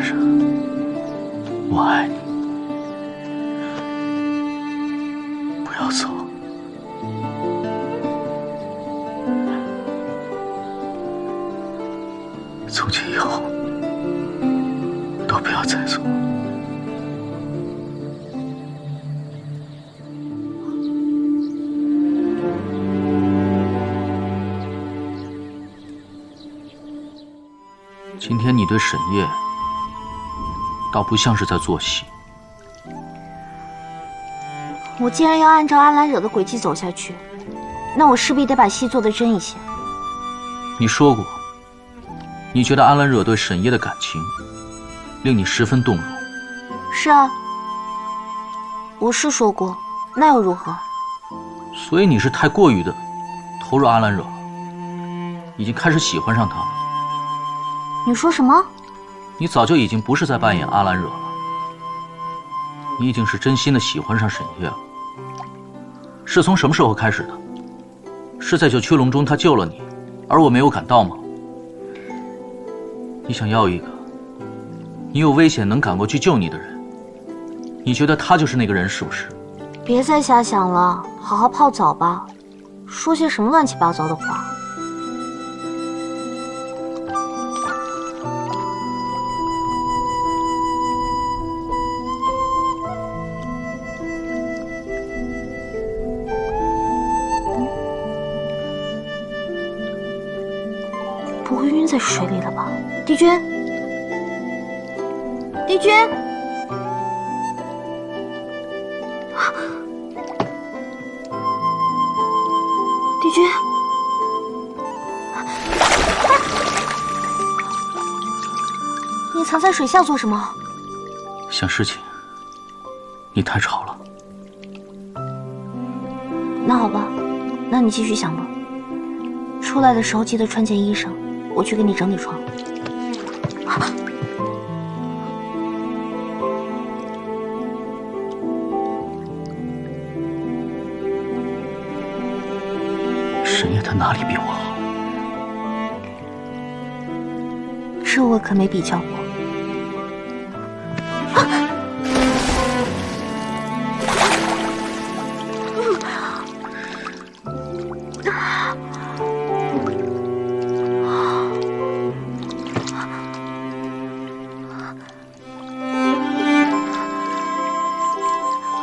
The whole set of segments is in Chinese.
男人，我爱你，不要走。从今以后，都不要再走。今天你对沈烨，倒不像是在做戏。我既然要按照阿兰惹的轨迹走下去，那我势必得把戏做得真一些。你说过，你觉得阿兰惹对沈烨的感情令你十分动容。是啊，我是说过，那又如何？所以你是太过于的投入阿兰惹了，已经开始喜欢上他了。你说什么？你早就已经不是在扮演阿兰惹了，你已经是真心的喜欢上沈烨了。是从什么时候开始的？是在九曲龙中他救了你，而我没有赶到吗？你想要一个你有危险能赶过去救你的人，你觉得他就是那个人是不是？别再瞎想了，好好泡澡吧。说些什么乱七八糟的话。不会晕在水里了吧？帝君，帝君，帝君，你藏在水下做什么？想事情。你太吵了。那好吧，那你继续想吧。出来的时候记得穿件衣裳。我去给你整理床。沈烨他哪里比我好？这我可没比较过。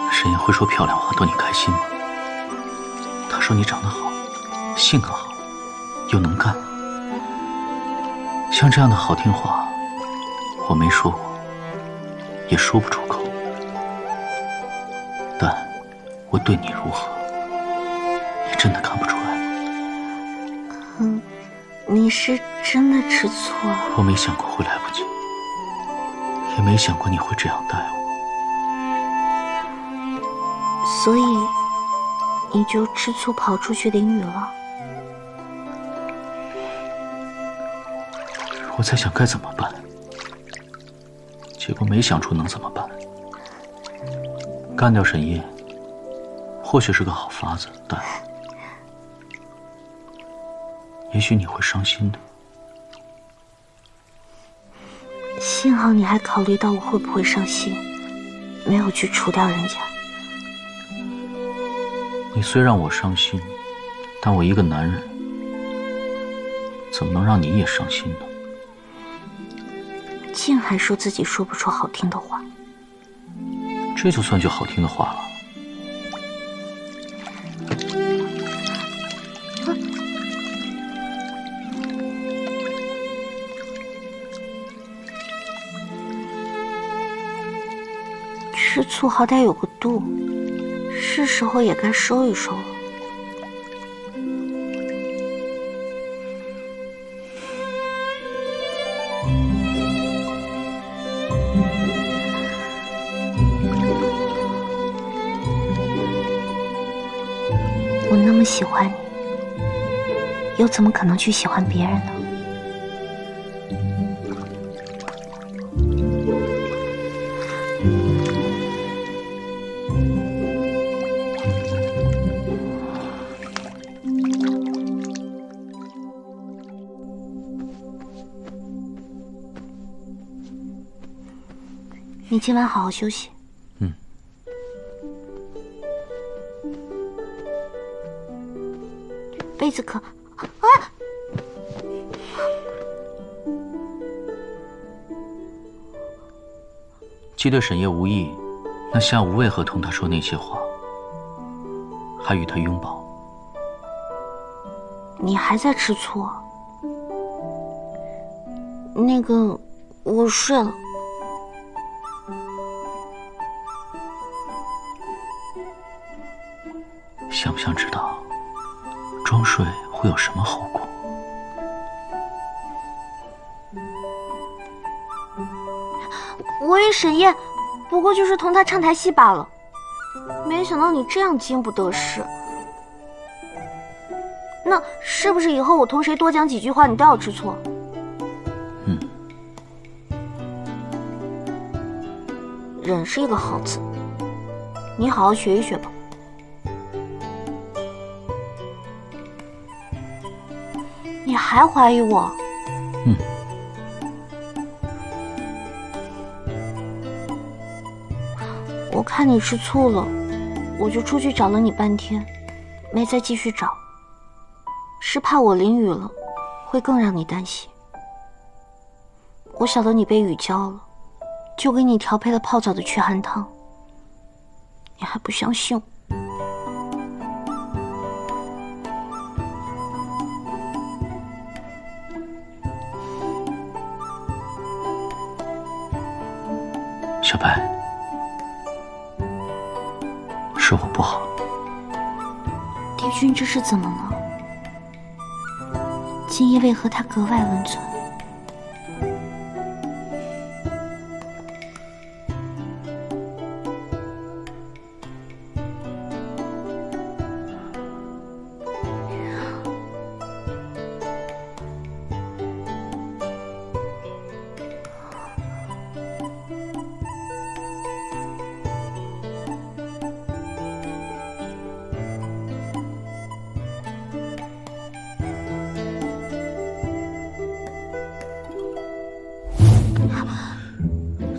沈烨会说漂亮话逗你开心吗？他说你长得好，性格好，又能干。像这样的好听话，我没说过，也说不出口。但我对你如何，你真的看不出来吗？你是真的吃醋了。我没想过会来不及，也没想过你会这样待我。所以，你就吃醋跑出去淋雨了？我在想该怎么办，结果没想出能怎么办。干掉沈烨，或许是个好法子，但也许你会伤心的。幸好你还考虑到我会不会伤心，没有去除掉人家。你虽让我伤心，但我一个男人，怎么能让你也伤心呢？竟还说自己说不出好听的话，这就算句好听的话了。吃醋好歹有个度，是时候也该收一收了。我那么喜欢你，又怎么可能去喜欢别人呢？你今晚好好休息。嗯。被子可……啊！既对沈烨无意，那下午为何同他说那些话，还与他拥抱？你还在吃醋啊？那个，我睡了。想不想知道装睡会有什么后果？我与沈烨不过就是同他唱台戏罢了，没想到你这样经不得势。那是不是以后我同谁多讲几句话，你都要吃醋？嗯。忍是一个好字，你好好学一学吧。你还怀疑我？嗯。我看你吃醋了，我就出去找了你半天，没再继续找，是怕我淋雨了，会更让你担心。我晓得你被雨浇了，就给你调配了泡澡的驱寒汤，你还不相信我。小白，是我不好。帝君这是怎么了？今夜为何他格外温存？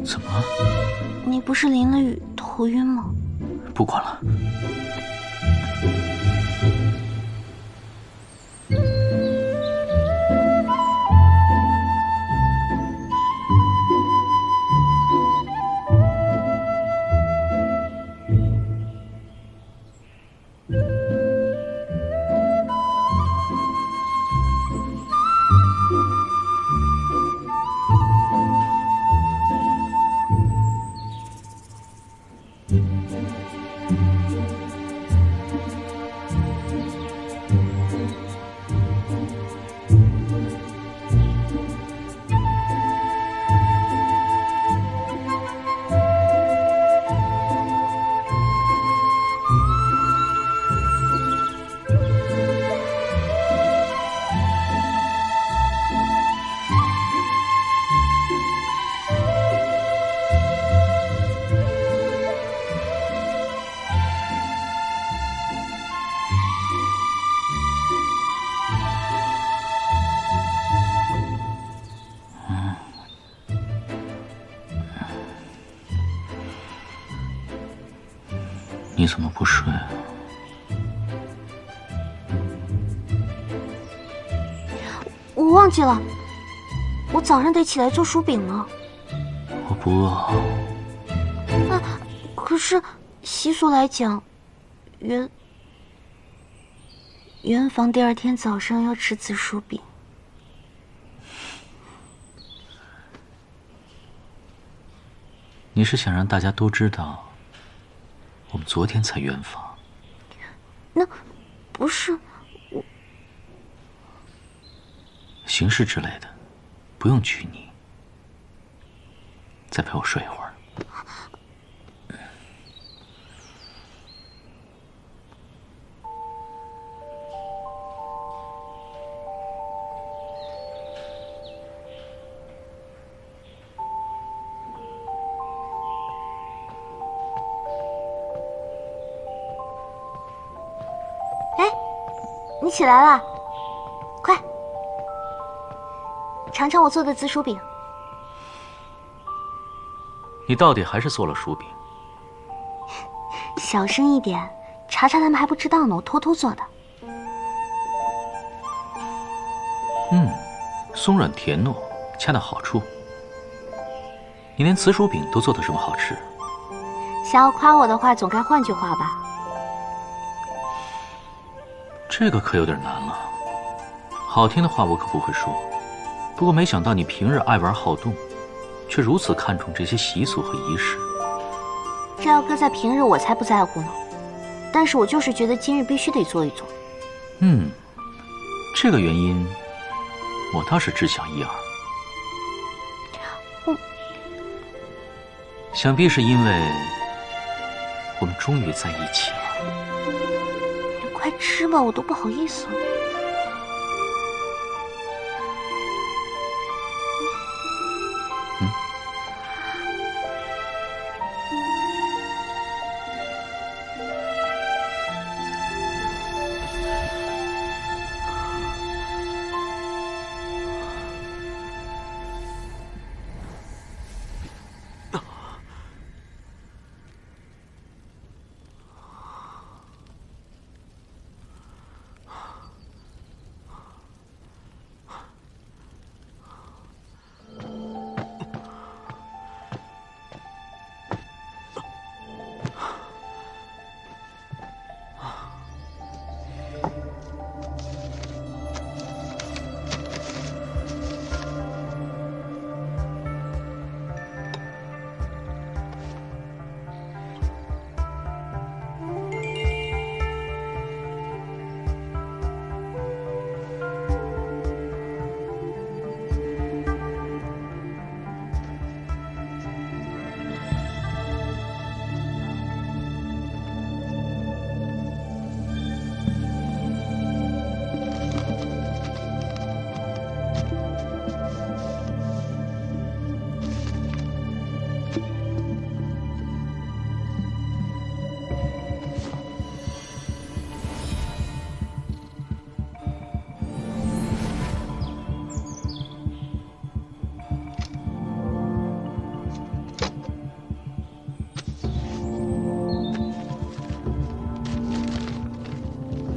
怎么了？你不是淋了雨头晕吗？不管了。你怎么不睡啊？我忘记了，我早上得起来做薯饼呢。我不饿。可是习俗来讲，圆房第二天早上要吃紫薯饼。你是想让大家都知道，我们昨天才圆房？那不是我。形式之类的，不用拘泥。再陪我睡一会儿。你起来了，快尝尝我做的紫薯饼。你到底还是做了薯饼。小声一点，查查他们还不知道呢，我偷偷做的。松软甜糯，恰到好处。你连紫薯饼都做得这么好吃，想要夸我的话，总该换句话吧？这个可有点难了。好听的话我可不会说，不过没想到你平日爱玩好动，却如此看重这些习俗和仪式。这要搁在平日，我才不在乎呢。但是我就是觉得今日必须得做一做。这个原因，我倒是知晓一二。想必是因为我们终于在一起了。你快吃吧，我都不好意思了。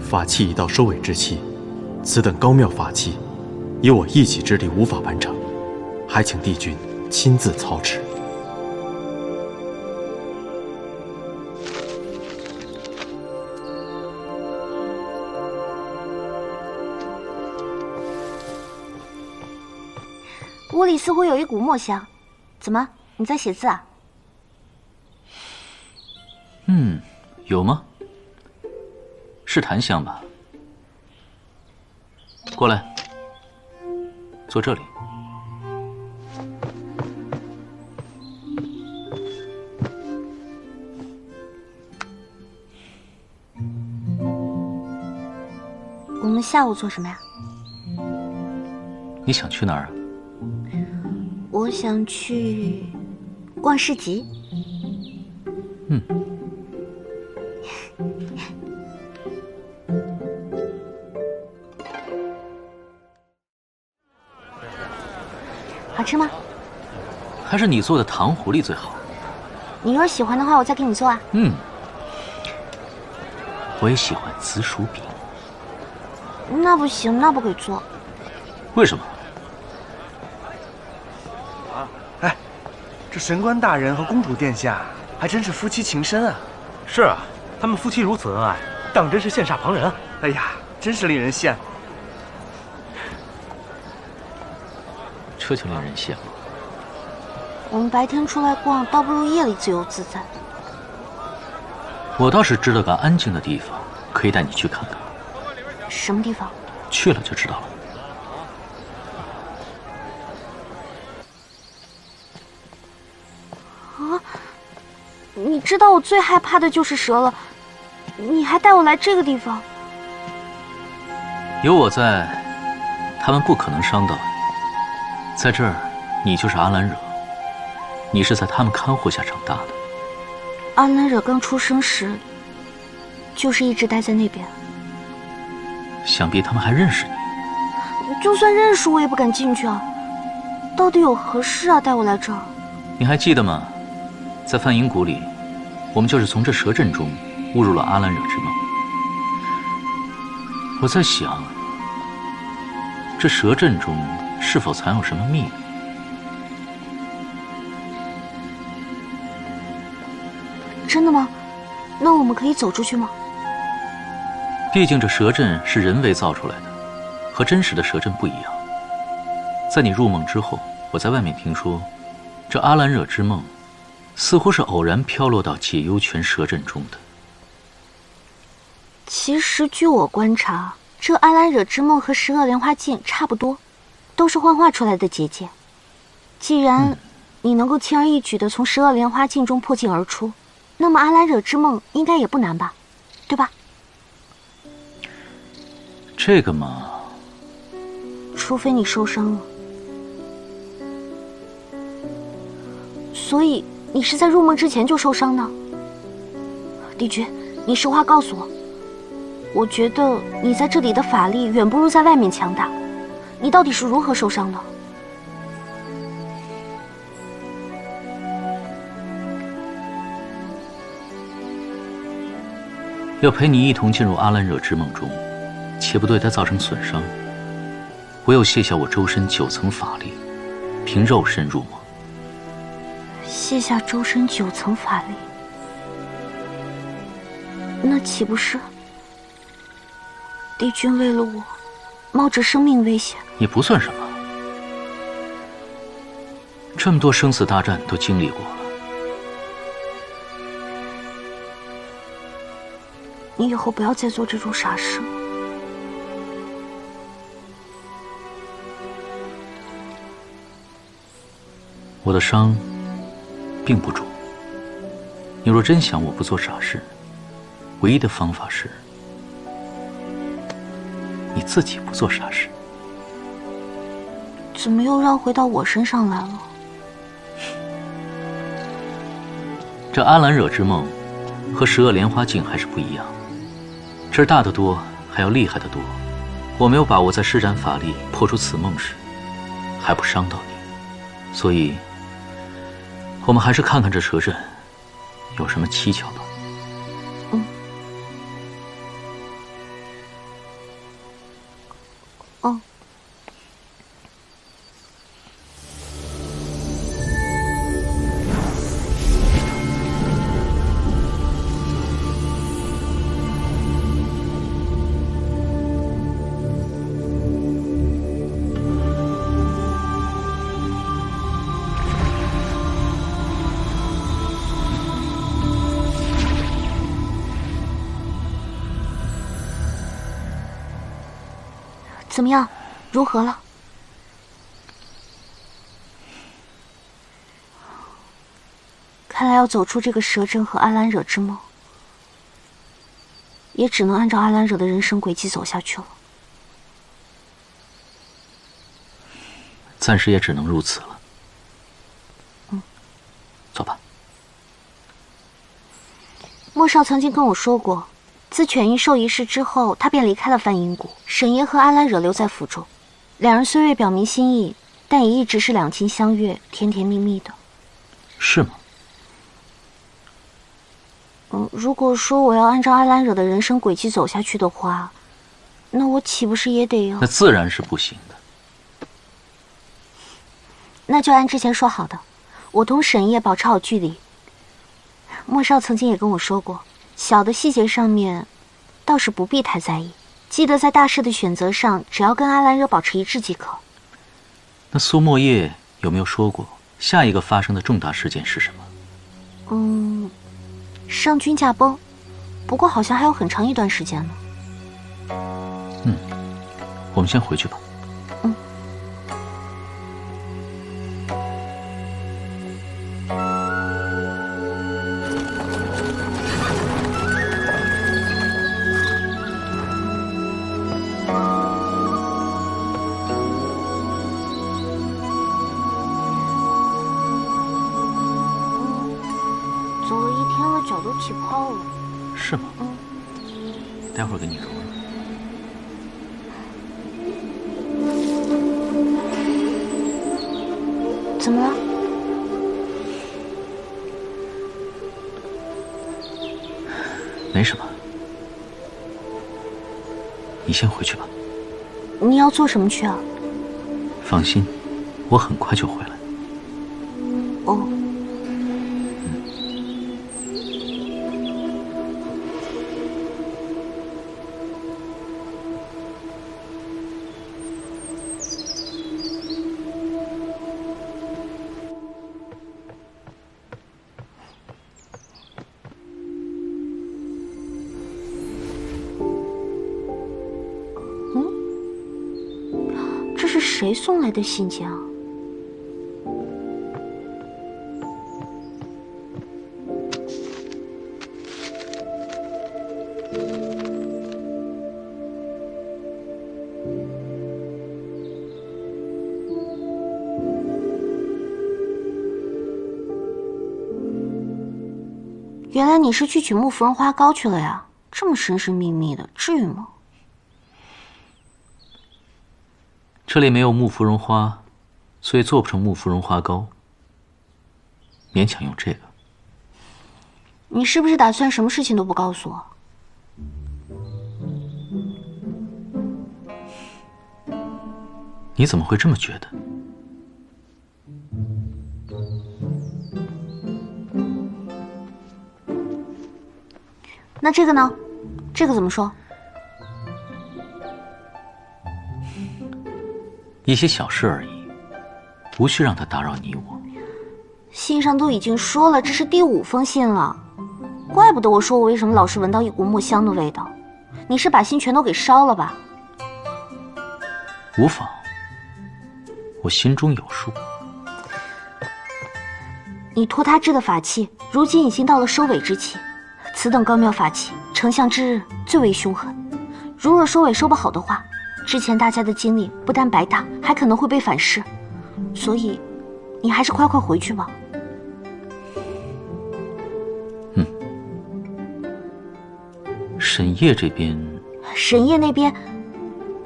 法器已到收尾之期，此等高妙法器，以我一己之力无法完成，还请帝君亲自操持。屋里似乎有一股墨香，怎么？你在写字啊？有吗？是檀香吧？过来，坐这里。我们下午做什么呀？你想去哪儿啊？我想去逛市集。好吃吗？还是你做的糖狐狸最好。你要是喜欢的话，我再给你做啊。我也喜欢紫薯饼。那不行，那不给做。为什么？哎，这神官大人和公主殿下还真是夫妻情深啊！是啊，他们夫妻如此恩爱，当真是羡煞旁人。哎呀，真是令人羡慕。这就令人羡慕。我们白天出来逛，倒不如夜里自由自在。我倒是知道个安静的地方，可以带你去看看。什么地方？去了就知道了。啊！你知道我最害怕的就是蛇了，你还带我来这个地方？有我在，他们不可能伤到你。在这儿，你就是阿兰惹，你是在他们看护下长大的。阿兰惹刚出生时，就是一直待在那边。想必他们还认识你。就算认识，我也不敢进去啊！到底有何事啊，带我来这儿？你还记得吗？在梵音谷里，我们就是从这蛇阵中误入了阿兰惹之梦。我在想，这蛇阵中是否藏有什么秘密？真的吗？那我们可以走出去吗？毕竟这蛇阵是人为造出来的，和真实的蛇阵不一样。在你入梦之后，我在外面听说，这阿兰惹之梦似乎是偶然飘落到解忧泉蛇阵中的。其实据我观察，这阿兰惹之梦和十恶莲花镜差不多，都是幻化出来的结界。既然你能够轻而易举地从十恶莲花镜中破镜而出，那么阿兰惹之梦应该也不难吧，对吧？这个嘛，除非你受伤了。所以你是在入梦之前就受伤的？帝君，你实话告诉我。我觉得你在这里的法力远不如在外面强大，你到底是如何受伤的？要陪你一同进入阿兰惹之梦中，且不对它造成损伤，唯有卸下我周身9层法力，凭肉身入梦。卸下周身9层法力，那岂不是帝君为了我，冒着生命危险？也不算什么，这么多生死大战都经历过了。你以后不要再做这种傻事了。我的伤并不重，你若真想我不做傻事，唯一的方法是你自己不做傻事。怎么又绕回到我身上来了？这阿兰惹之梦和十恶莲花镜还是不一样，这儿大得多，还要厉害得多。我没有把握在施展法力破除此梦时还不伤到你，所以我们还是看看这蛇阵有什么蹊跷吧。怎么样？如何了？看来要走出这个蛇阵和阿兰惹之梦，也只能按照阿兰惹的人生轨迹走下去了。暂时也只能如此了。走吧。莫少曾经跟我说过，自犬鹰兽一事之后，他便离开了梵音谷，沈爷和阿兰惹留在府中。两人虽未表明心意，但也一直是两情相悦，甜甜蜜蜜的。是吗？如果说我要按照阿兰惹的人生轨迹走下去的话，那我岂不是也得要……那自然是不行的。那就按之前说好的，我同沈烨保持好距离。莫少曾经也跟我说过，小的细节上面倒是不必太在意，记得在大事的选择上，只要跟阿兰惹保持一致即可。那苏沫叶有没有说过下一个发生的重大事件是什么？上君驾崩，不过好像还有很长一段时间呢。我们先回去吧。走了一天了，脚都起泡了。是吗？待会儿给你揉揉。怎么了？没什么，你先回去吧。你要做什么去啊？放心，我很快就回来。哦。这是谁送来的信件啊？原来你是去取木芙蓉花膏去了呀？这么神神秘秘的，至于吗？这里没有木芙蓉花，所以做不成木芙蓉花膏，勉强用这个。你是不是打算什么事情都不告诉我？你怎么会这么觉得？那这个呢？这个怎么说？一些小事而已，无需让它打扰你我。信上都已经说了，这是第5封信了，怪不得我说我为什么老是闻到一股墨香的味道。你是把信全都给烧了吧？无妨，我心中有数。你托他制的法器，如今已经到了收尾之期。此等高妙法器，成像之日最为凶狠。如若收尾收不好的话，之前大家的精力不但白搭，还可能会被反噬。所以，你还是快快回去吧。沈烨这边，沈烨那边，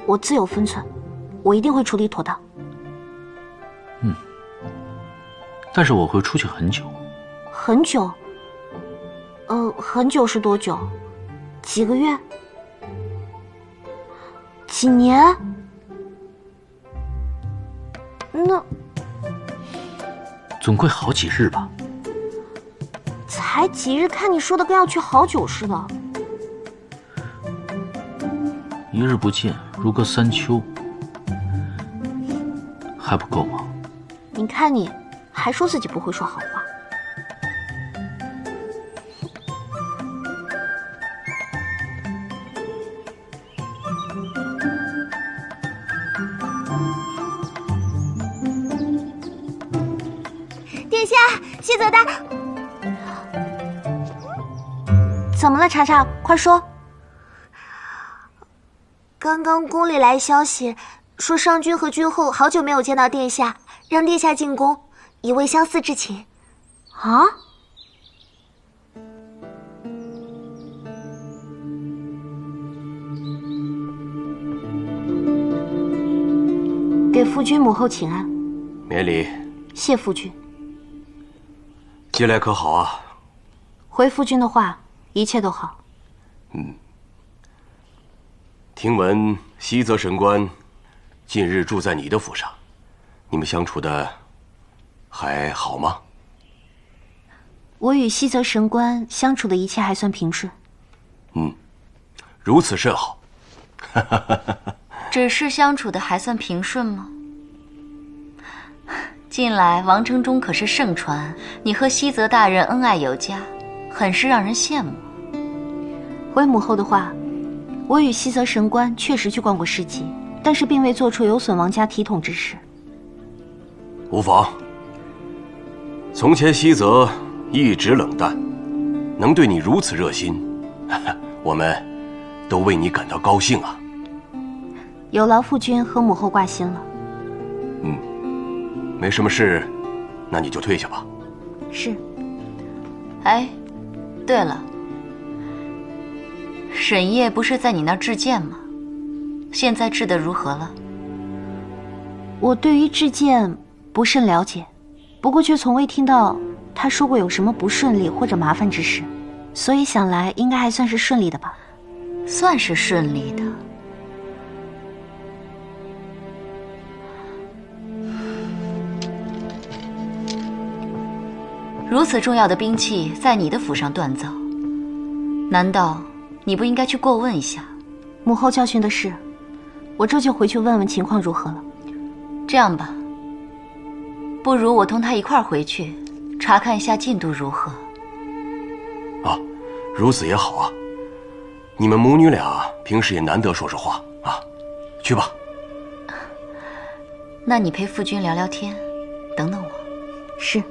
我自有分寸，我一定会处理妥当。但是我会出去很久。很久？很久是多久？几个月？几年？那总归好几日吧。才几日，看你说的跟要去好久似的。一日不见，如隔三秋，还不够吗？你看你，还说自己不会说好话。殿下，西泽大，怎么了，茶茶？快说。刚刚宫里来消息，说上君和君后好久没有见到殿下，让殿下进宫，以慰相思之情。啊？给夫君母后请安。免礼。谢夫君。近来可好啊？回夫君的话，一切都好。听闻西泽神官近日住在你的府上，你们相处的还好吗？我与西泽神官相处的一切还算平顺。如此甚好。只是相处的还算平顺吗？近来王城中可是盛传你和西泽大人恩爱有加，很是让人羡慕。回母后的话，我与西泽神官确实去逛过市集，但是并未做出有损王家体统之事。无妨。从前西泽一直冷淡，能对你如此热心，我们都为你感到高兴啊。有劳夫君和母后挂心了。没什么事，那你就退下吧。是。哎，对了，沈烨不是在你那儿制剑吗？现在制得如何了？我对于制剑不甚了解，不过却从未听到他说过有什么不顺利或者麻烦之事，所以想来应该还算是顺利的吧？算是顺利的。如此重要的兵器在你的府上锻造，难道你不应该去过问一下？母后教训的是，我这就回去问问情况如何了。这样吧，不如我同他一块儿回去，查看一下进度如何。啊，如此也好啊。你们母女俩平时也难得说说话啊，去吧。那你陪夫君聊聊天，等等我。是。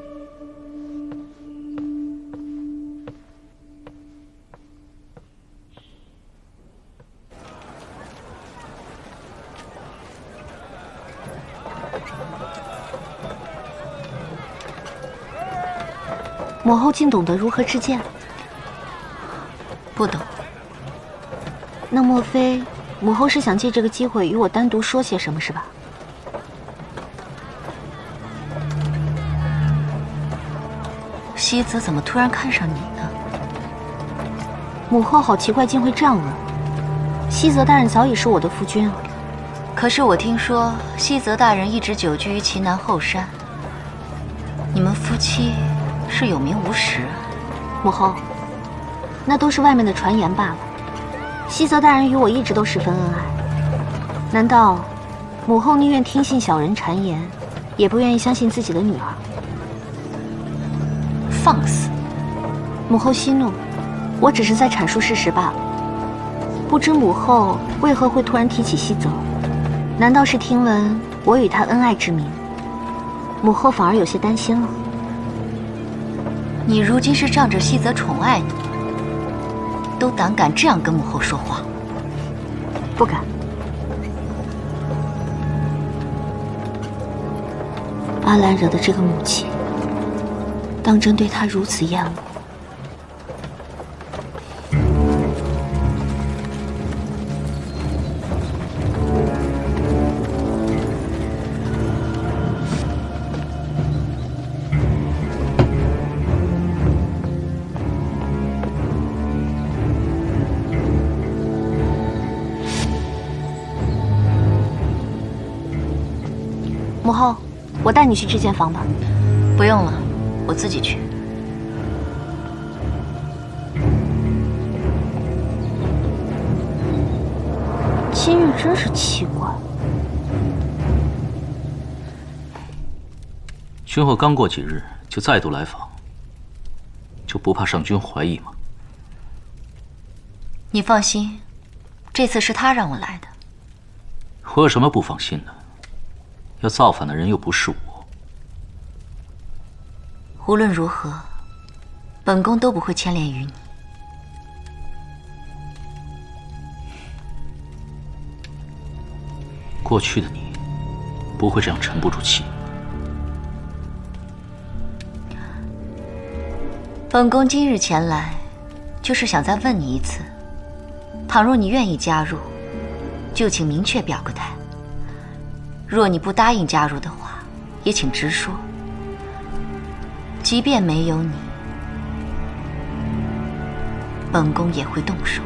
母后竟懂得如何制剑？不懂。那莫非母后是想借这个机会与我单独说些什么，是吧？西泽怎么突然看上你呢？母后好奇怪，竟会这样问。西泽大人早已是我的夫君啊。可是我听说西泽大人一直久居于齐南后山，你们夫妻是有名无实啊。母后，那都是外面的传言罢了。西泽大人与我一直都十分恩爱，难道母后宁愿听信小人谗言，也不愿意相信自己的女儿？放肆！母后息怒，我只是在阐述事实罢了。不知母后为何会突然提起西泽？难道是听闻我与他恩爱之名，母后反而有些担心了？你如今是仗着西泽宠爱你，都胆敢这样跟母后说话？不敢。阿兰惹的这个母亲，当真对她如此厌恶？母后，我带你去制剑房吧。不用了，我自己去。今日真是奇怪。君后刚过几日就再度来访，就不怕上君怀疑吗？你放心，这次是他让我来的。我有什么不放心的？要造反的人又不是我。无论如何，本宫都不会牵连于你。过去的你不会这样沉不住气。本宫今日前来，就是想再问你一次：倘若你愿意加入，就请明确表个态；若你不答应加入的话，也请直说。即便没有你，本宫也会动手。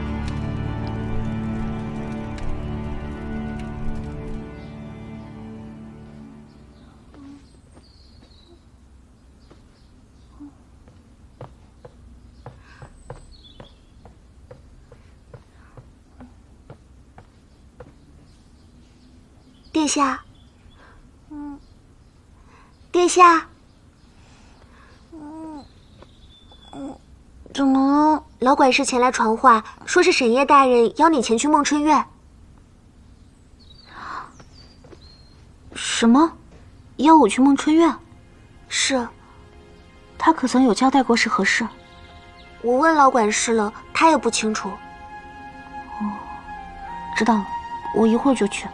殿下，殿下，怎么了？老管事前来传话，说是沈烨大人邀你前去梦春院。什么？邀我去梦春院？是。他可曾有交代过是何事？我问老管事了，他也不清楚。哦，知道了，我一会儿就去。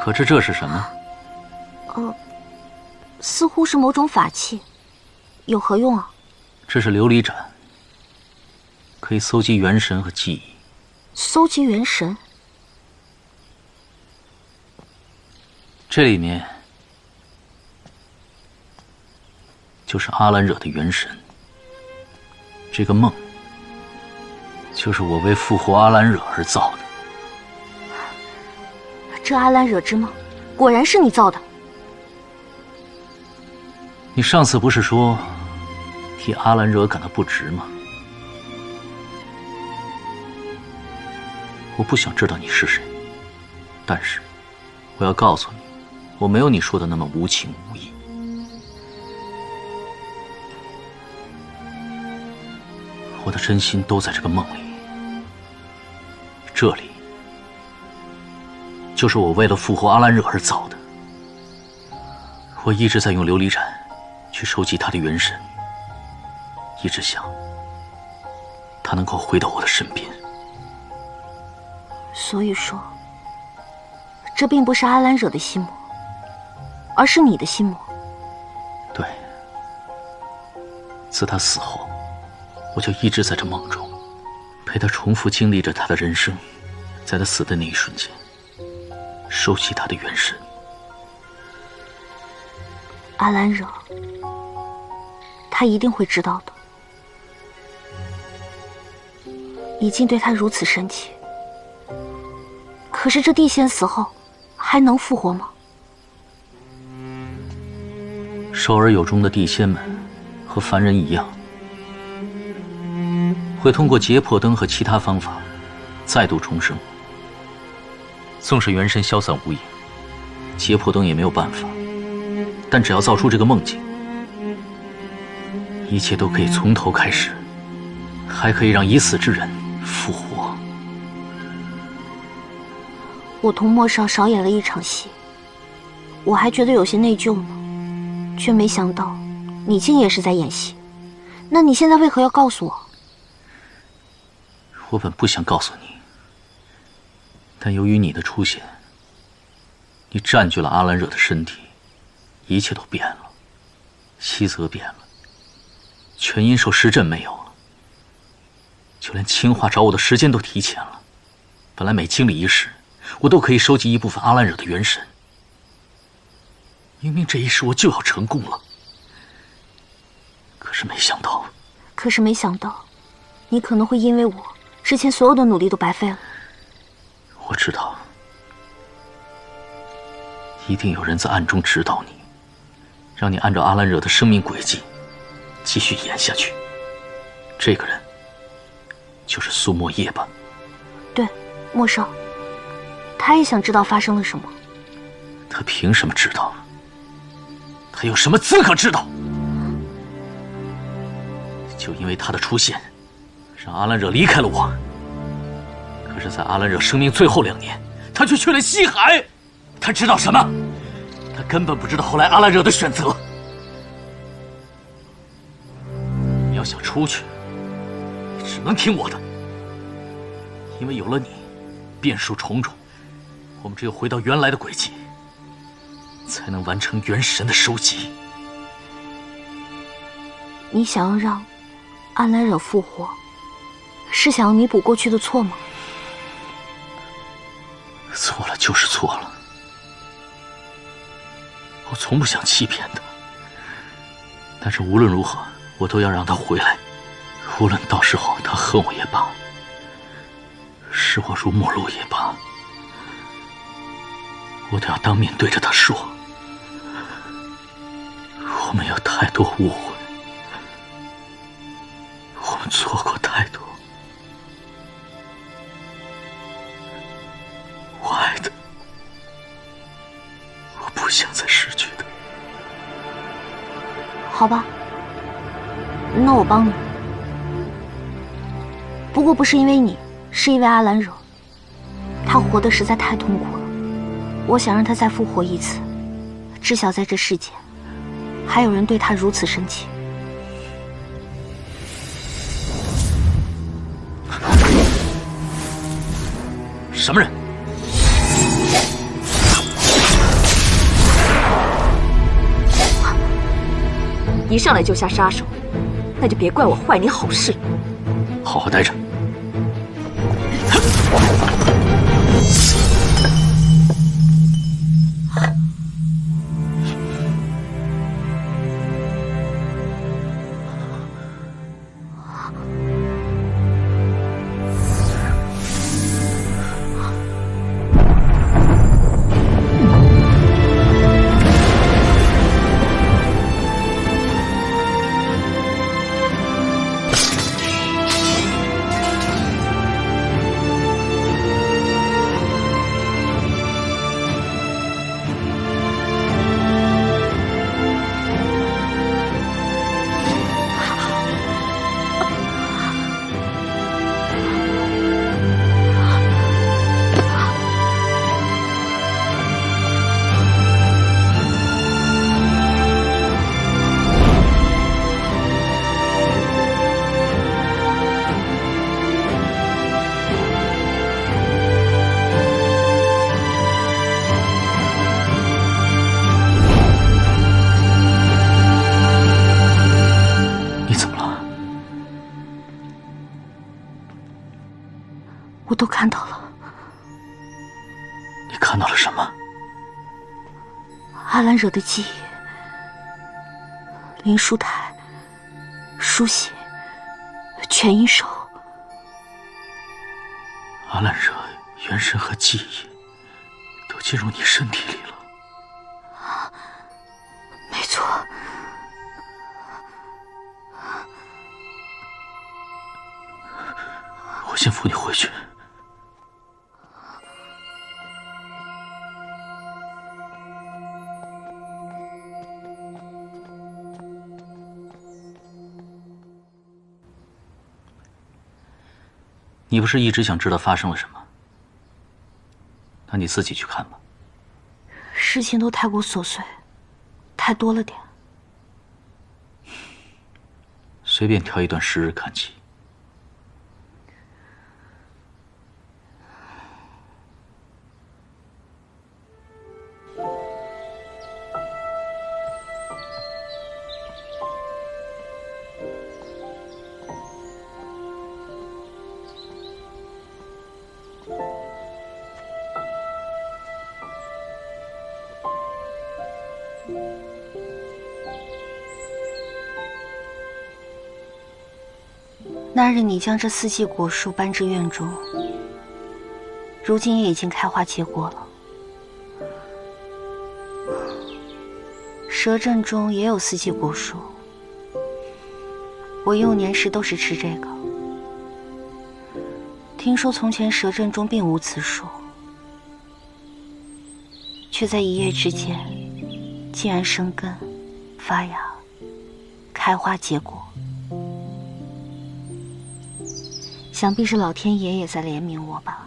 可知这是什么？似乎是某种法器，有何用啊？这是琉璃盏，可以搜集元神和记忆。搜集元神？这里面就是阿兰惹的元神。这个梦，就是我为复活阿兰惹而造的。这阿兰惹之梦，果然是你造的。你上次不是说替阿兰惹感到不值吗？我不想知道你是谁，但是我要告诉你，我没有你说的那么无情无义。我的真心都在这个梦里，这里就是我为了复活阿兰惹而造的。我一直在用琉璃盏去收集他的元神，一直想他能够回到我的身边。所以说，这并不是阿兰惹的心魔，而是你的心魔。对，自他死后，我就一直在这梦中，陪他重复经历着他的人生，在他死的那一瞬间，收集他的元神。阿兰惹，他一定会知道的。已经对他如此深情，可是这地仙死后还能复活吗？受而有终的地仙们和凡人一样，会通过劫魄灯和其他方法再度重生。纵使元神消散无影，劫魄灯也没有办法，但只要造出这个梦境，一切都可以从头开始，还可以让已死之人复活。我同莫少少演了一场戏，我还觉得有些内疚呢，却没想到你竟也是在演戏。那你现在为何要告诉我？我本不想告诉你，但由于你的出现，你占据了阿兰惹的身体，一切都变了，西泽变了，全阴兽失阵没有了，就连青化找我的时间都提前了。本来每经历一事，我都可以收集一部分阿兰惹的元神，明明这一世我就要成功了，可是没想到，你可能会因为我之前所有的努力都白费了。我知道，一定有人在暗中指导你，让你按照阿兰惹的生命轨迹继续演下去。这个人就是苏莫叶吧？对，莫少。他也想知道发生了什么。他凭什么知道？他有什么资格知道？就因为他的出现，让阿兰惹离开了我。可是，在阿兰惹生命最后2年，他却去了西海。他知道什么？他根本不知道后来阿兰惹的选择。你要想出去，你只能听我的，因为有了你，变数重重。我们只有回到原来的轨迹，才能完成元神的收集。你想要让阿兰惹复活，是想要弥补过去的错吗？错了就是错了，我从不想欺骗他。但是无论如何，我都要让他回来，无论到时候他恨我也罢，视我如陌路也罢。我都要当面对着他说，我们有太多误会，我们错过太多，我爱的，我不想再失去的。好吧，那我帮你。不过不是因为你，是因为阿兰惹，他活得实在太痛苦了。我想让他再复活一次，知晓在这世间，还有人对他如此深情。什么人？一上来就下杀手，那就别怪我坏你好事。好好待着。我都看到了。你看到了什么？阿兰惹的记忆，灵书台、书写、全阴手。阿兰惹元神和记忆都进入你身体里了。没错。我先扶你回去。你不是一直想知道发生了什么？那你自己去看吧。事情都太过琐碎，太多了点。随便挑一段时日看起。那日你将这四季果树搬至院中，如今也已经开花结果了。蛇阵中也有四季果树，我幼年时都是吃这个。听说从前蛇阵中并无此树，却在一夜之间竟然生根、发芽、开花结果。想必是老天爷也在怜悯我吧。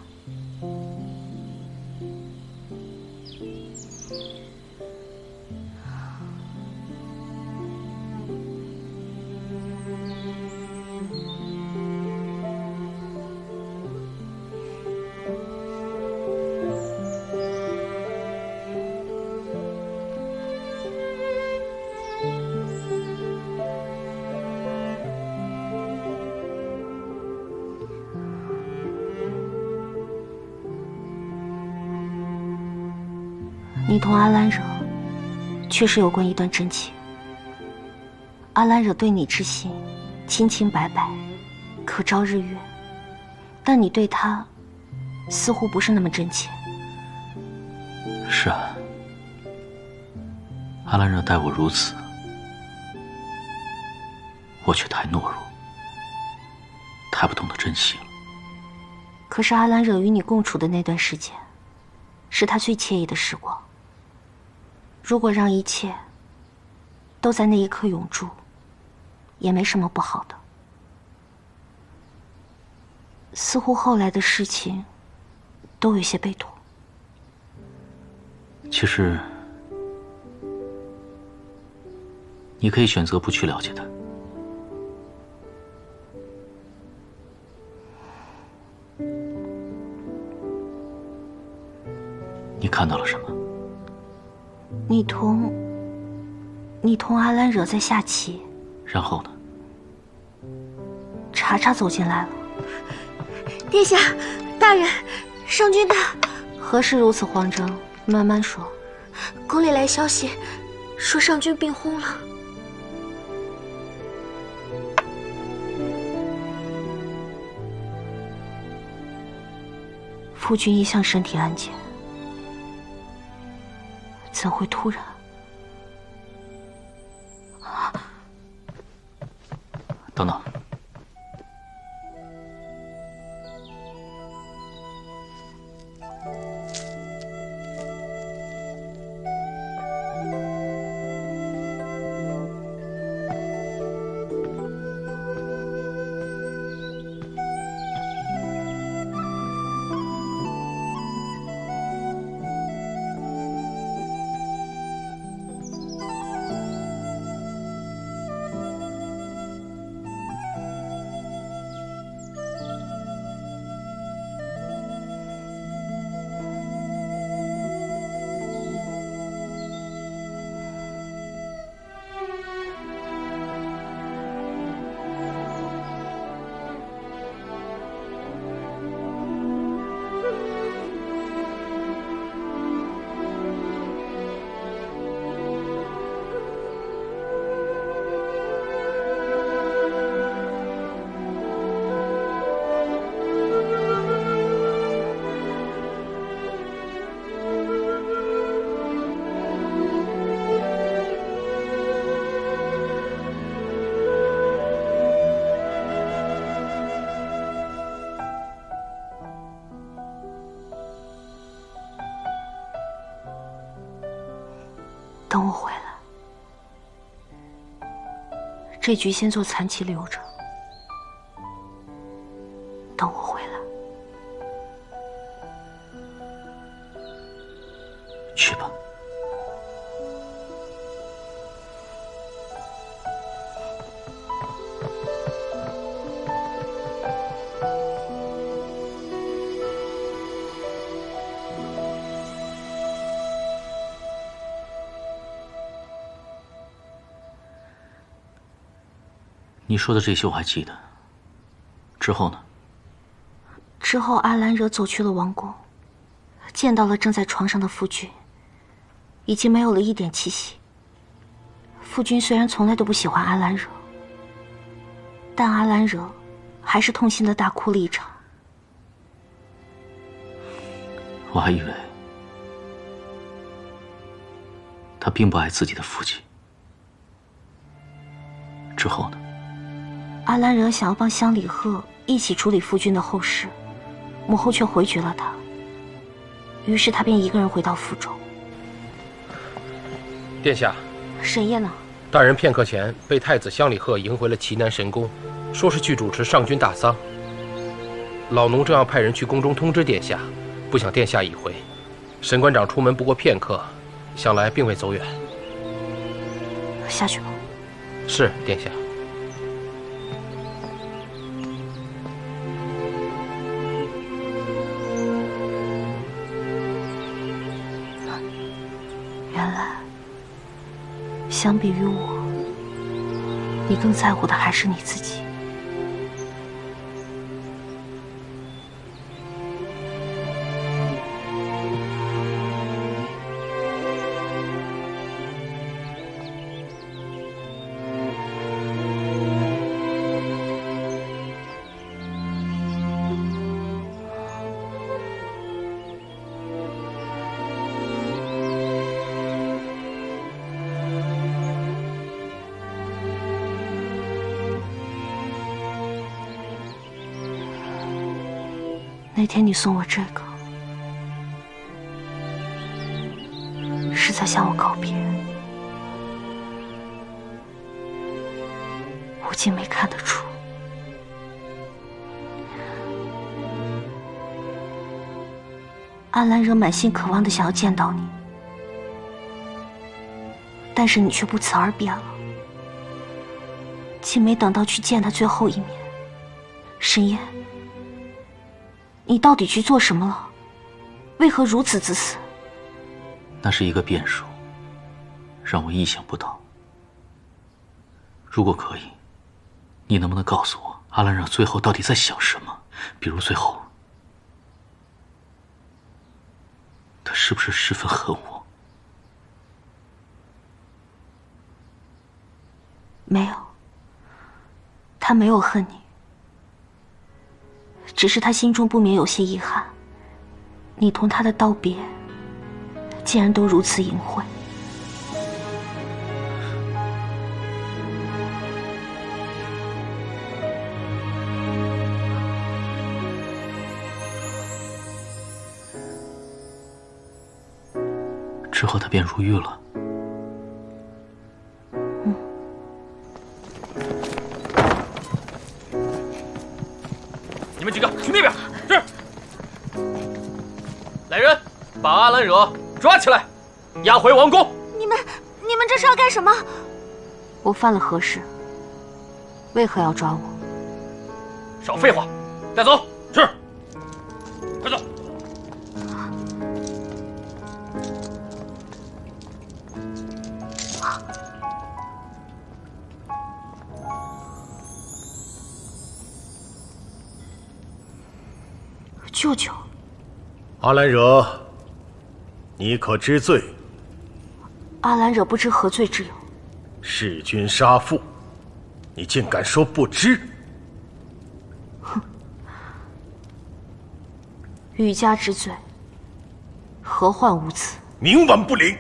你同阿兰惹确实有过一段真情。阿兰惹对你之心清清白白，可昭日月，但你对他似乎不是那么真切。是啊，阿兰惹待我如此，我却太懦弱，太不懂得珍惜了。可是阿兰惹与你共处的那段时间，是他最惬意的时光。如果让一切都在那一刻永驻，也没什么不好的。似乎后来的事情都有些被动。其实，你可以选择不去了解他。你同你同阿兰惹在下棋，然后呢？查查走进来了。殿下，大人，上君大何事如此慌张？慢慢说。宫里来消息，说上君病薨了。夫君一向身体安健，怎会突然？等等。等我回来，这局先做残棋留着。等我回来。去吧。你说的这些我还记得。之后呢？之后，阿兰惹走去了王宫，见到了正在床上的夫君，已经没有了一点气息。夫君虽然从来都不喜欢阿兰惹，但阿兰惹还是痛心的大哭了一场。我还以为他并不爱自己的父亲。之后呢？阿兰惹想要帮乡里鹤一起处理夫君的后事，母后却回绝了他。于是他便一个人回到府中。殿下，沈夜呢？大人片刻前被太子乡里鹤迎回了祁南神宫，说是去主持上君大丧。老奴正要派人去宫中通知殿下，不想殿下已回。沈馆长出门不过片刻，想来并未走远。下去吧。是，殿下。原来，相比于我，你更在乎的还是你自己。那天你送我这个，是在向我告别。我竟没看得出。阿兰惹满心渴望的想要见到你，但是你却不辞而别了，竟没等到去见他最后一面。沈夜，你到底去做什么了？为何如此自私？那是一个变数，让我意想不到。如果可以，你能不能告诉我，阿兰惹最后到底在想什么？比如最后，他是不是十分恨我？没有，他没有恨你，只是他心中不免有些遗憾。你同他的道别，竟然都如此隐晦。之后他便入狱了。你们几个去那边，是。来人，把阿兰惹抓起来，押回王宫。你们这是要干什么？我犯了何事？为何要抓我？少废话，带走。是。快走。舅舅，阿兰惹，你可知罪？阿兰惹不知何罪之有。弑君杀父，你竟敢说不知？哼！渔家之罪，何患无辞？冥顽不灵，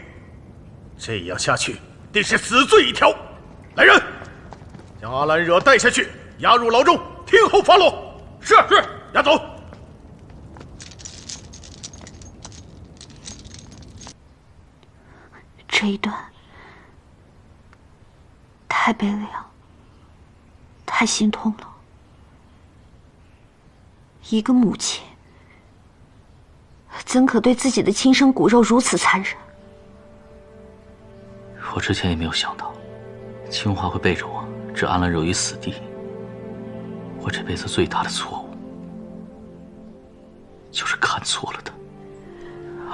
这样下去定是死罪一条。来人，将阿兰惹带下去，押入牢中，听候发落。是，押走。这一段太悲凉，太心痛了。一个母亲，怎可对自己的亲生骨肉如此残忍？我之前也没有想到，清华会背着我置阿兰惹于死地。我这辈子最大的错误，就是看错了他。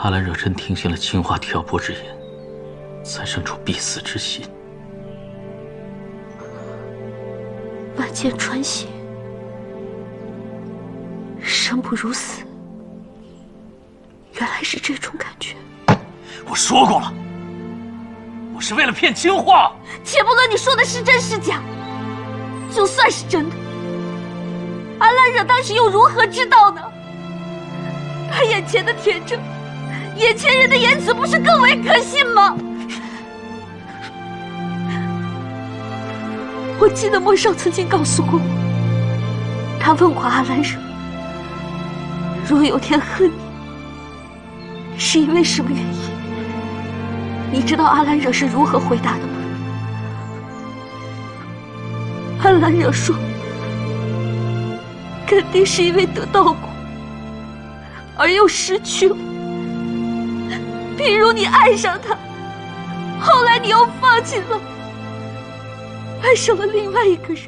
阿兰惹真听信了清华挑拨之言，才生出必死之心。万箭穿心，生不如死，原来是这种感觉。我说过了，我是为了骗清华。且不论你说的是真是假，就算是真的，阿兰惹当时又如何知道呢？他眼前的田正，眼前人的言辞不是更为可信吗？我记得莫少曾经告诉过我，他问过阿兰惹，若有天恨你，是因为什么原因？你知道阿兰惹是如何回答的吗？阿兰惹说，肯定是因为得到过，而又失去了。譬如你爱上他，后来你又放弃了，爱上了另外一个人。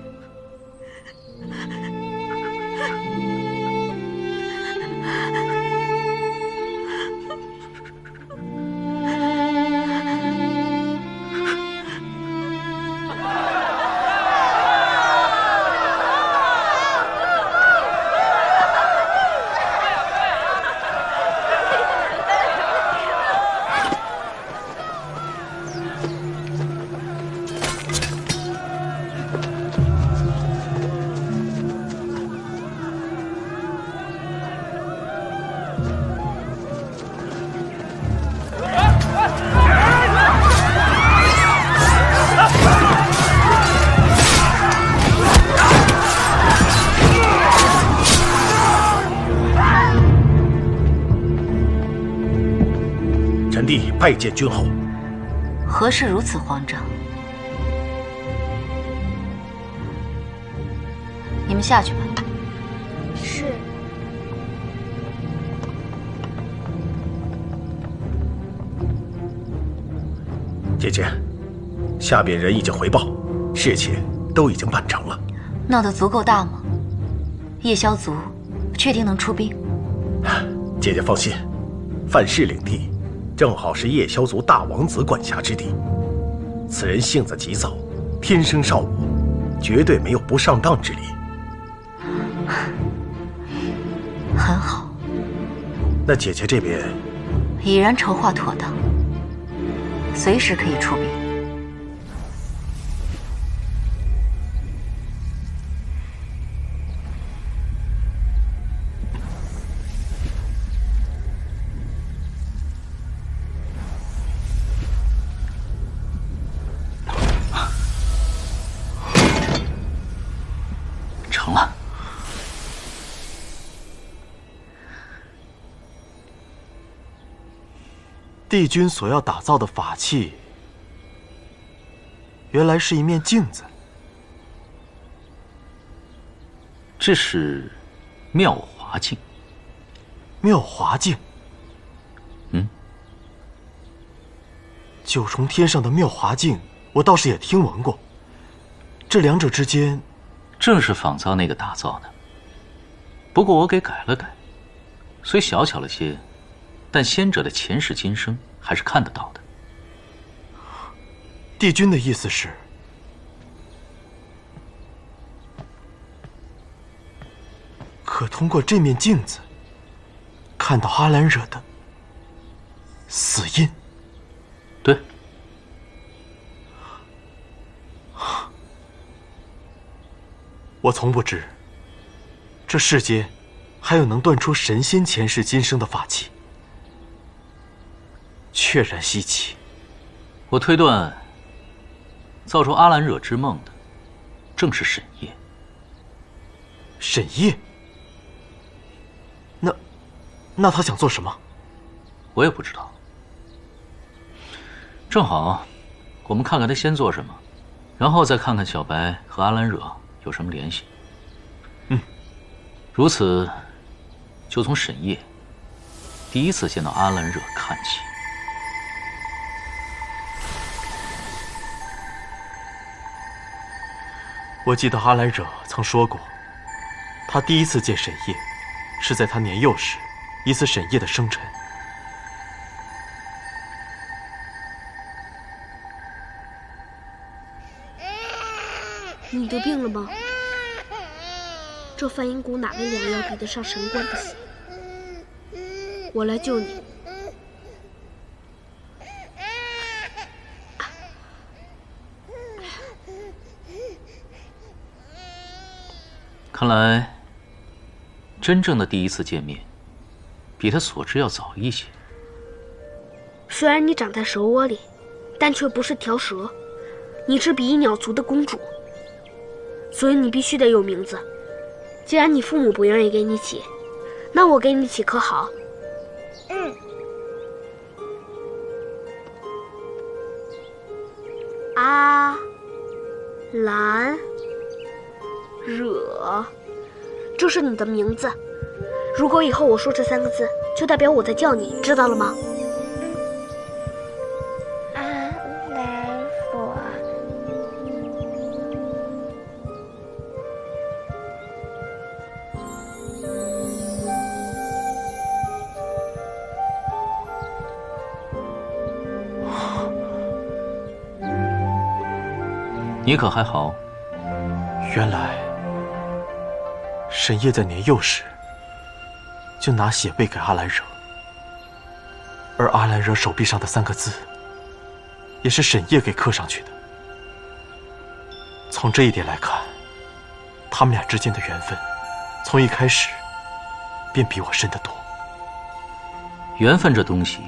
臣弟拜见君后。何事如此慌张？你们下去吧。是。姐姐，下边人已经回报，事情都已经办成了。闹得足够大吗？夜宵族确定能出兵？姐姐放心，范氏领地正好是夜宵族大王子管辖之地。此人性子急躁，天生少武，绝对没有不上当之理。很好。那姐姐这边已然筹划妥当，随时可以出兵。成了。帝君所要打造的法器，原来是一面镜子。这是妙华镜。妙华镜。九重天上的妙华镜，我倒是也听闻过。这两者之间，正是仿造那个打造的。不过我给改了改，虽小巧了些，但先者的前世今生还是看得到的。帝君的意思是，可通过这面镜子看到阿兰惹的死印。对。我从不知，这世间还有能断出神仙前世今生的法器，确然稀奇。我推断，造出阿兰惹之梦的，正是沈夜。沈夜？那他想做什么？我也不知道。正好，我们看看他先做什么，然后再看看小白和阿兰惹有什么联系。如此，就从沈夜第一次见到阿兰惹看起。我记得阿兰惹曾说过，他第一次见沈夜，是在他年幼时，一次沈夜的生辰。你得病了吗？这梵音谷哪个良药比得上神官的血？我来救你。看来，真正的第一次见面，比他所知要早一些。虽然你长在蛇窝里，但却不是条蛇。你是比翼鸟族的公主，所以你必须得有名字。既然你父母不愿意给你起，那我给你起可好？阿兰惹，这是你的名字。如果以后我说这3个字，就代表我在叫你，知道了吗？你可还好？原来，沈夜在年幼时就拿血背给阿兰惹，而阿兰惹手臂上的3个字，也是沈夜给刻上去的。从这一点来看，他们俩之间的缘分，从一开始便比我深得多。缘分这东西，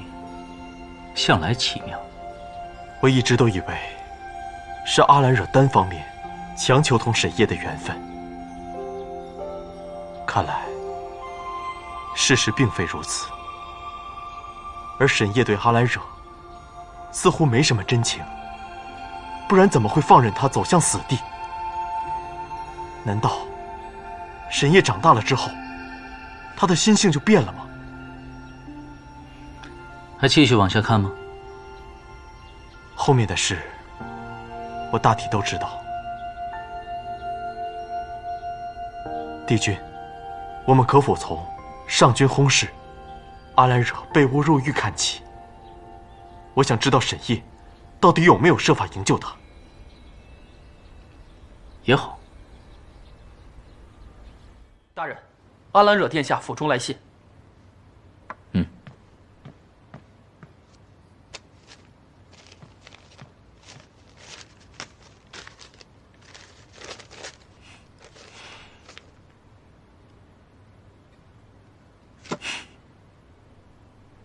向来奇妙。我一直都以为是阿兰惹单方面强求同沈夜的缘分，看来事实并非如此。而沈夜对阿兰惹似乎没什么真情，不然怎么会放任他走向死地？难道沈夜长大了之后，他的心性就变了吗？还继续往下看吗？后面的事我大体都知道。帝君，我们可否从上军薨逝、阿兰惹被诬入狱看起？我想知道沈夜到底有没有设法营救他。也好。大人，阿兰惹殿下府中来信。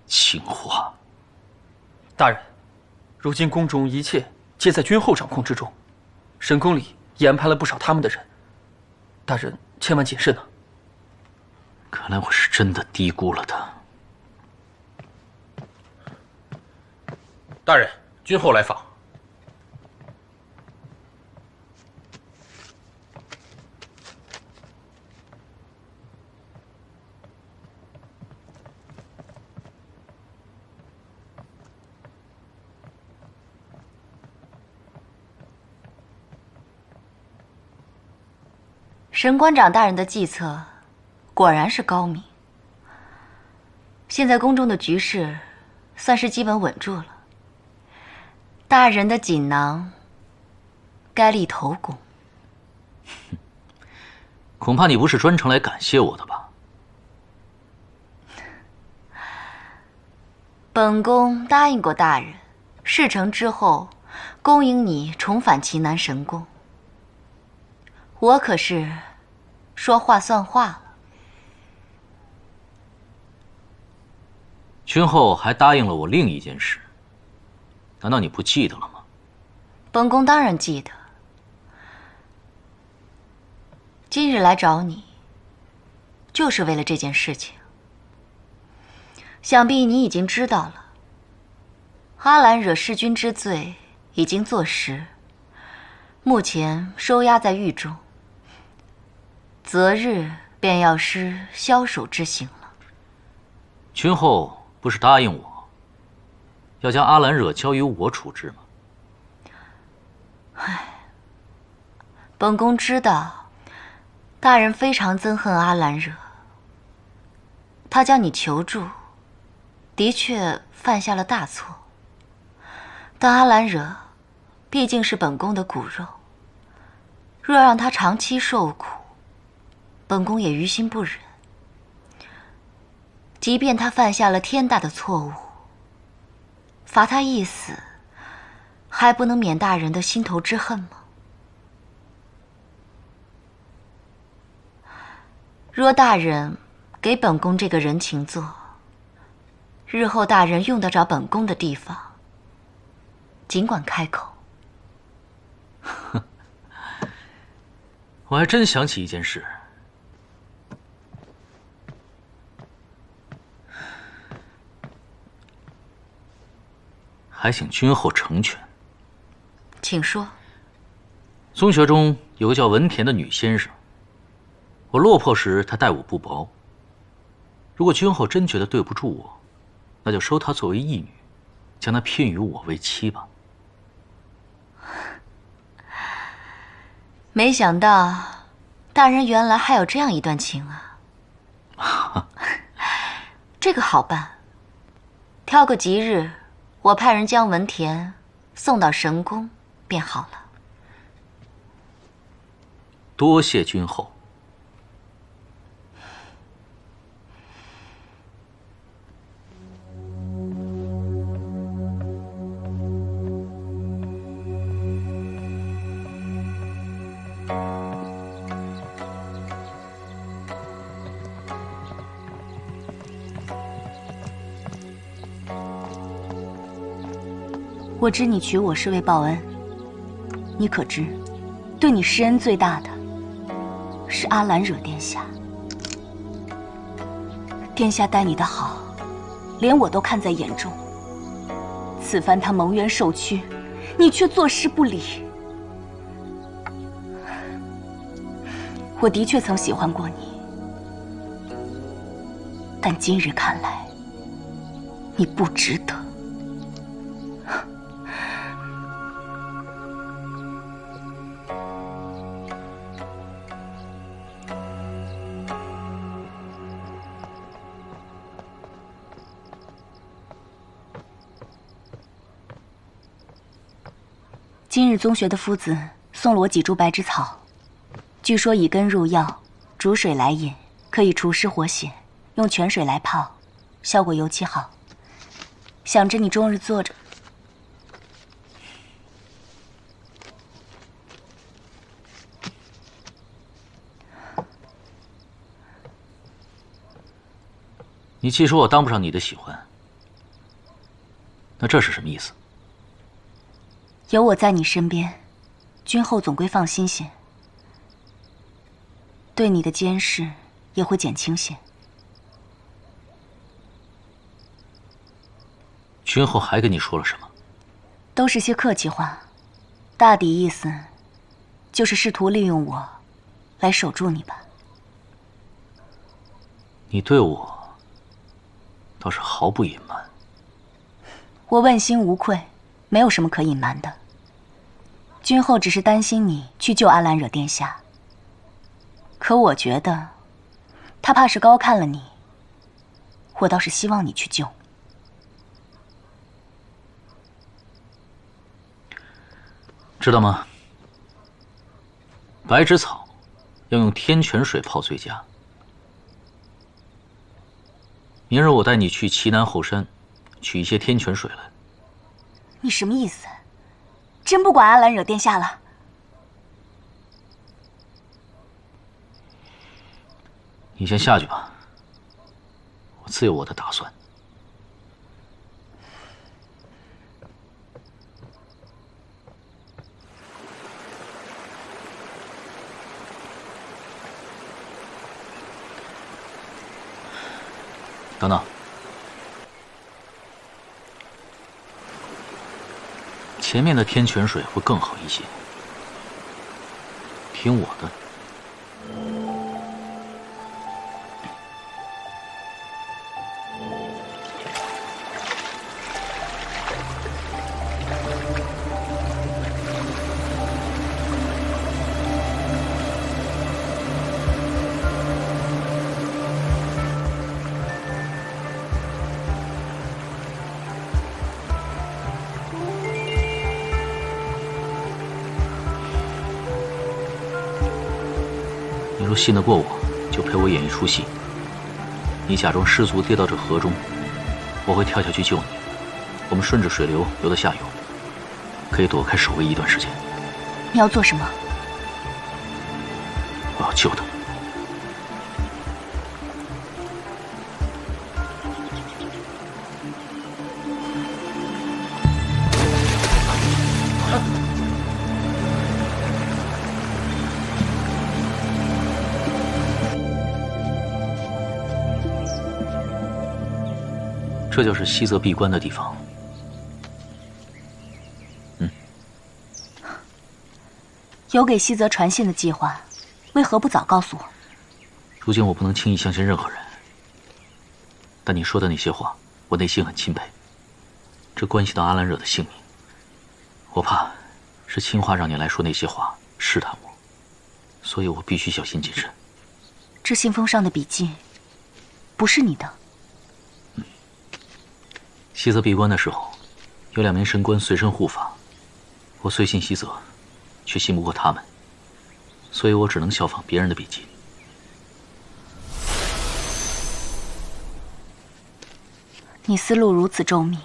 情话。大人，如今宫中一切皆在君后掌控之中，神宫里也安排了不少他们的人，大人千万谨慎啊！看来我是真的低估了他。大人，君后来访。神官长大人的计策果然是高明。现在宫中的局势算是基本稳住了，大人的锦囊该立头功。恐怕你不是专程来感谢我的吧？本宫答应过大人，事成之后，恭迎你重返奇南神宫。我可是说话算话了。君后还答应了我另一件事，难道你不记得了吗？本宫当然记得。今日来找你，就是为了这件事情。想必你已经知道了，阿兰惹弑君之罪已经坐实，目前收押在狱中。择日便要施枭首之刑了。君后不是答应我，要将阿兰惹交由我处置吗？唉，本宫知道，大人非常憎恨阿兰惹。他将你求助，的确犯下了大错。但阿兰惹毕竟是本宫的骨肉，若让他长期受苦，本宫也于心不忍。即便他犯下了天大的错误，罚他一死，还不能免大人的心头之恨吗？若大人给本宫这个人情做，日后大人用得着本宫的地方，尽管开口。我还真想起一件事。还请君后成全。请说。宗学中有个叫文田的女先生，我落魄时她待我不薄。如果君后真觉得对不住我，那就收她作为义女，将她聘与我为妻吧。没想到，大人原来还有这样一段情啊！这个好办，挑个吉日，我派人将文田送到神宫便好了。多谢君后。我知你娶我是为报恩，你可知，对你施恩最大的是阿兰惹殿下。殿下待你的好，连我都看在眼中。此番他蒙冤受屈，你却坐视不理。我的确曾喜欢过你，但今日看来，你不值得。今日宗学的夫子送了我几株白芷草，据说以根入药，煮水来饮，可以除湿活血，用泉水来泡，效果尤其好。想着你终日坐着。你既说我当不上你的喜欢，那这是什么意思？有我在你身边，君后总归放心些，对你的监视也会减轻些。君后还跟你说了什么？都是些客气话，大抵意思就是试图利用我来守住你吧。你对我倒是毫不隐瞒。我问心无愧，没有什么可隐瞒的。君后只是担心你去救阿兰惹殿下，可我觉得他怕是高看了你，我倒是希望你去救。知道吗？白芷草要用天泉水泡最佳。明日我带你去祁南后山，取一些天泉水来。你什么意思？真不管阿兰惹殿下了？你先下去吧，我自有我的打算。等等，前面的天泉水会更好一些，听我的。你若信得过我，就陪我演一出戏。你假装失足跌到这河中，我会跳下去救你。我们顺着水流游到下游，可以躲开守卫一段时间。你要做什么？我要救他。这就是西泽闭关的地方。有给西泽传信的计划，为何不早告诉我？如今我不能轻易相信任何人，但你说的那些话，我内心很钦佩。这关系到阿兰惹的性命，我怕是青花让你来说那些话，试探我，所以我必须小心谨慎。这信封上的笔记，不是你的。西泽闭关的时候，有2名神官随身护法，我虽信西泽，却信不过他们，所以我只能效仿别人的笔记。你思路如此周密，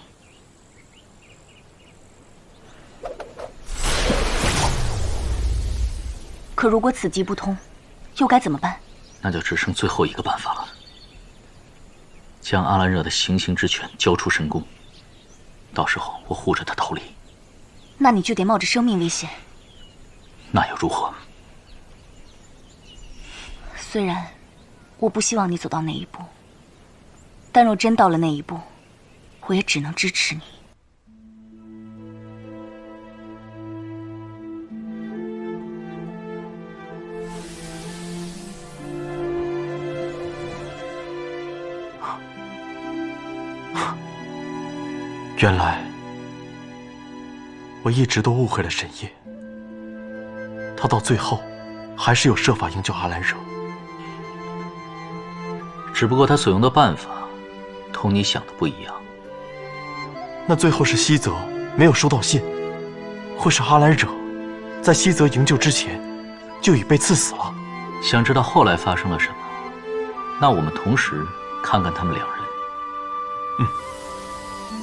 可如果此计不通，又该怎么办？那就只剩最后一个办法了。将阿兰惹的行刑之权交出神宫，到时候我护着他逃离。那你就得冒着生命危险。那又如何？虽然我不希望你走到那一步，但若真到了那一步，我也只能支持你。原来我一直都误会了沈夜，他到最后还是有设法营救阿兰惹，只不过他所用的办法同你想的不一样。那最后是西泽没有收到信，会是阿兰惹在西泽营救之前就已被赐死了。想知道后来发生了什么？那我们同时看看他们两人。嗯。